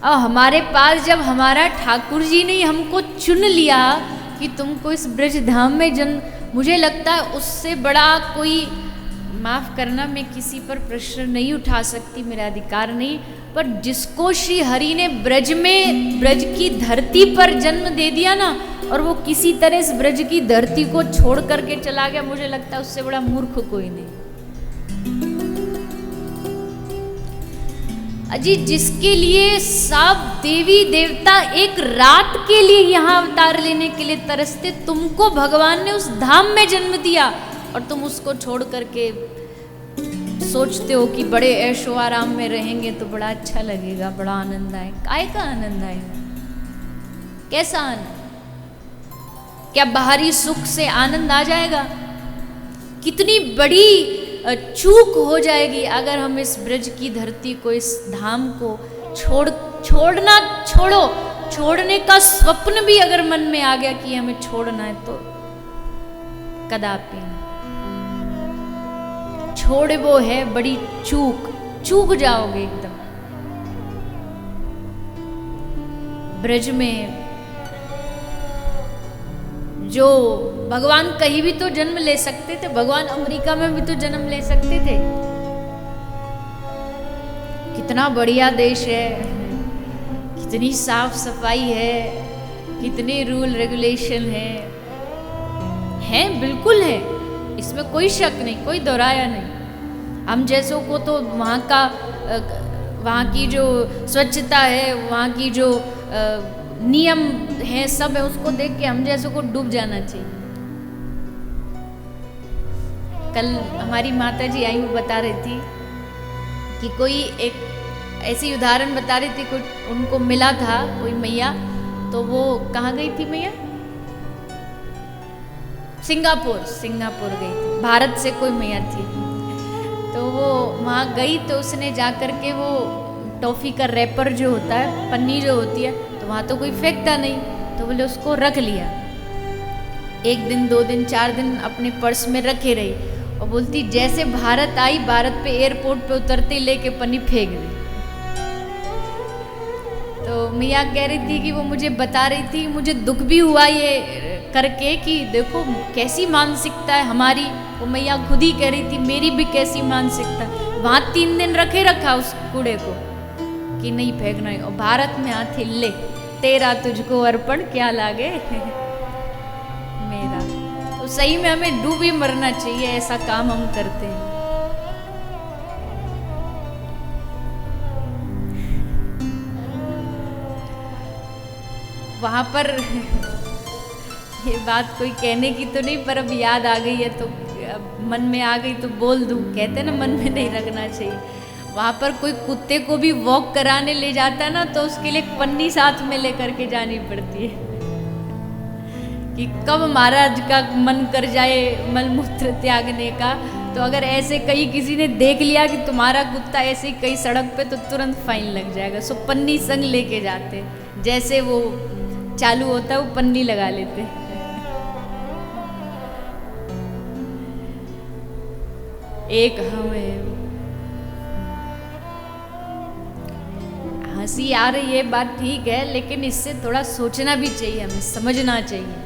और हमारे पास जब हमारा ठाकुर जी ने हमको चुन लिया कि तुमको इस ब्रज धाम में जन्म, मुझे लगता है उससे बड़ा कोई, माफ़ करना मैं किसी पर प्रश्न नहीं उठा सकती, मेरा अधिकार नहीं, पर जिसको श्री हरि ने ब्रज में, ब्रज की धरती पर जन्म दे दिया ना, और वो किसी तरह इस ब्रज की धरती को छोड़ करके चला गया, मुझे लगता है उससे बड़ा मूर्ख कोई नहीं। अजी जिसके लिए सब देवी देवता एक रात के लिए यहाँ अवतार लेने के लिए तरसते, तुमको भगवान ने उस धाम में जन्म दिया और तुम उसको छोड़ करके सोचते हो कि बड़े ऐशो आराम में रहेंगे तो बड़ा अच्छा लगेगा, बड़ा आनंद आए। काय का आनंद आएगा? कैसा आनंद? क्या बाहरी सुख से आनंद आ जाएगा? कितनी बड़ी चूक हो जाएगी अगर हम इस ब्रज की धरती को, इस धाम को छोड़ने का स्वप्न भी अगर मन में आ गया कि हमें छोड़ना है, तो कदापि नहीं। छोड़ वो है बड़ी चूक जाओगे एकदम। ब्रज में जो भगवान कहीं भी तो जन्म ले सकते थे, भगवान अमेरिका में भी तो जन्म ले सकते थे। कितना बढ़िया देश है, कितनी साफ सफाई है, कितने रूल रेगुलेशन है, बिल्कुल है, इसमें कोई शक नहीं, कोई दोहराया नहीं। हम जैसों को तो वहाँ की जो स्वच्छता है, वहाँ की जो नियम है, सब है, उसको देख के हम जैसों को डूब जाना चाहिए। कल हमारी माता जी आई, वो बता रही थी कि कोई एक ऐसी उदाहरण बता रही थी, कुछ उनको मिला था कोई मैया, तो वो कहाँ गई थी मैया? सिंगापुर गई थी, भारत से कोई मैया थी। तो वो वहाँ गई तो उसने जा कर के वो टॉफ़ी का रैपर जो होता है, पन्नी जो होती है, तो वहाँ तो कोई फेंकता नहीं, तो बोले उसको रख लिया। 1 दिन 2 दिन 4 दिन अपने पर्स में रखे रही, और बोलती जैसे भारत आई, भारत पे एयरपोर्ट पे उतरते लेके पन्नी फेंक दी। तो मियाँ कह रही थी कि वो मुझे बता रही थी, मुझे दुख भी हुआ ये करके कि देखो कैसी मानसिकता है हमारी। वो मैया खुद ही कह रही थी मेरी भी कैसी मानसिकता। वहाँ 3 दिन रखा उस कूड़े को कि नहीं फेंकना है, और भारत में हाथ ले, तेरा तुझको अर्पण क्या लागे मेरा। तो सही में हमें डूब ही मरना चाहिए, ऐसा काम हम करते हैं। वहाँ पर ये बात कोई कहने की तो नहीं, पर अब याद आ गई है तो अब मन में आ गई तो बोल दूँ। कहते ना मन में नहीं रखना चाहिए। वहाँ पर कोई कुत्ते को भी वॉक कराने ले जाता ना, तो उसके लिए एक पन्नी साथ में लेकर के जानी पड़ती है कि कब महाराज का मन कर जाए मलमूत्र त्यागने का। तो अगर ऐसे कहीं किसी ने देख लिया कि तुम्हारा कुत्ता ऐसे ही कहीं सड़क पे, तो तुरंत फाइन लग जाएगा। सो पन्नी संग लेके जाते, जैसे वो चालू होता है वो पन्नी लगा लेते। एक हमें हंसी आ रही है, बात ठीक है, लेकिन इससे थोड़ा सोचना भी चाहिए, हमें समझना चाहिए।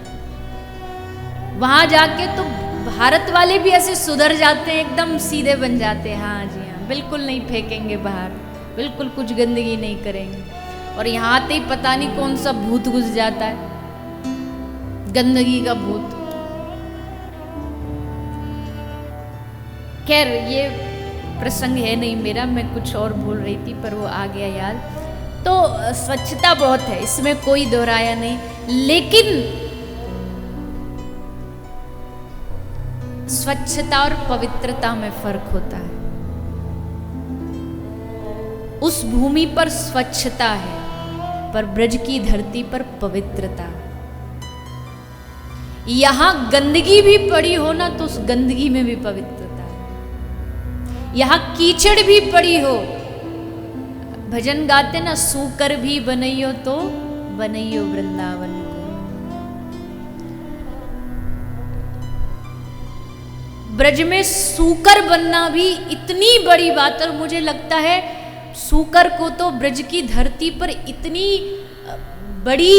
वहां जाके तो भारत वाले भी ऐसे सुधर जाते हैं, एकदम सीधे बन जाते हैं। हाँ जी हाँ, बिल्कुल नहीं फेंकेंगे बाहर, बिल्कुल कुछ गंदगी नहीं करेंगे। और यहाँ आते ही पता नहीं कौन सा भूत घुस जाता है, गंदगी का भूत। खैर ये प्रसंग है नहीं मेरा, मैं कुछ और बोल रही थी पर वो आ गया याद। तो स्वच्छता बहुत है, इसमें कोई दोहराया नहीं, लेकिन स्वच्छता और पवित्रता में फर्क होता है। उस भूमि पर स्वच्छता है, पर ब्रज की धरती पर पवित्रता। यहां गंदगी भी पड़ी हो ना, तो उस गंदगी में भी पवित्रता है। यहां कीचड़ भी पड़ी हो, भजन गाते ना, सूकर भी बनइयो तो बनइयो वृंदावन को। ब्रज में सूकर बनना भी इतनी बड़ी बात, और मुझे लगता है सूकर को तो ब्रज की धरती पर इतनी बड़ी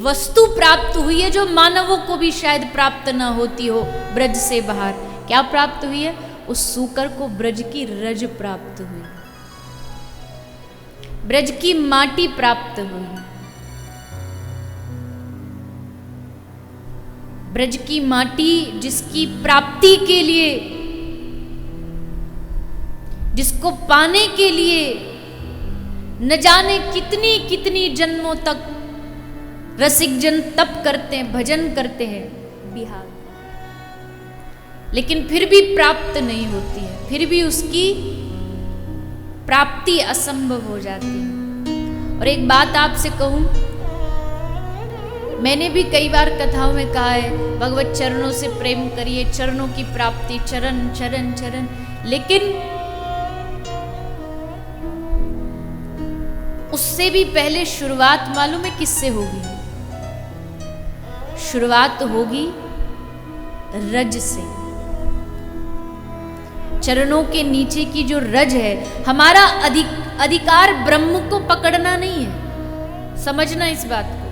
वस्तु प्राप्त हुई है जो मानवों को भी शायद प्राप्त ना होती हो ब्रज से बाहर। क्या प्राप्त हुई है? उस सूकर को ब्रज की रज प्राप्त हुई, ब्रज की माटी प्राप्त हुई। ब्रज की माटी जिसकी प्राप्ति के लिए, जिसको पाने के लिए न जाने कितनी कितनी जन्मों तक रसिक जन तप करते हैं, भजन करते हैं बिहार, लेकिन फिर भी प्राप्त नहीं होती है, फिर भी उसकी प्राप्ति असंभव हो जाती है। और एक बात आपसे कहूं, मैंने भी कई बार कथाओं में कहा है भगवत चरणों से प्रेम करिए, चरणों की प्राप्ति, चरण चरण चरण, लेकिन उससे भी पहले शुरुआत मालूम है किससे होगी? शुरुआत होगी रज से। चरणों के नीचे की जो रज है, हमारा अधिकार ब्रह्म को पकड़ना नहीं है, समझना इस बात को।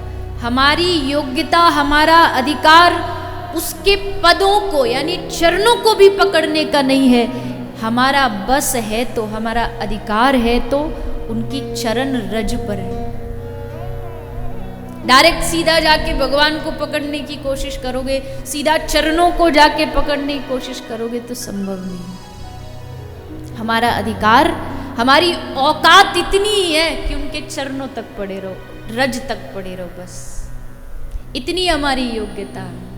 हमारी योग्यता, हमारा अधिकार उसके पदों को यानी चरणों को भी पकड़ने का नहीं है। हमारा बस है तो, हमारा अधिकार है तो उनकी चरण रज पर है। डायरेक्ट सीधा जाके भगवान को पकड़ने की कोशिश करोगे, सीधा चरणों को जाके पकड़ने की कोशिश करोगे तो संभव नहीं। हमारा अधिकार, हमारी औकात इतनी ही है कि उनके चरणों तक पड़े रहो, रज तक पड़े रहो, बस इतनी हमारी योग्यता है।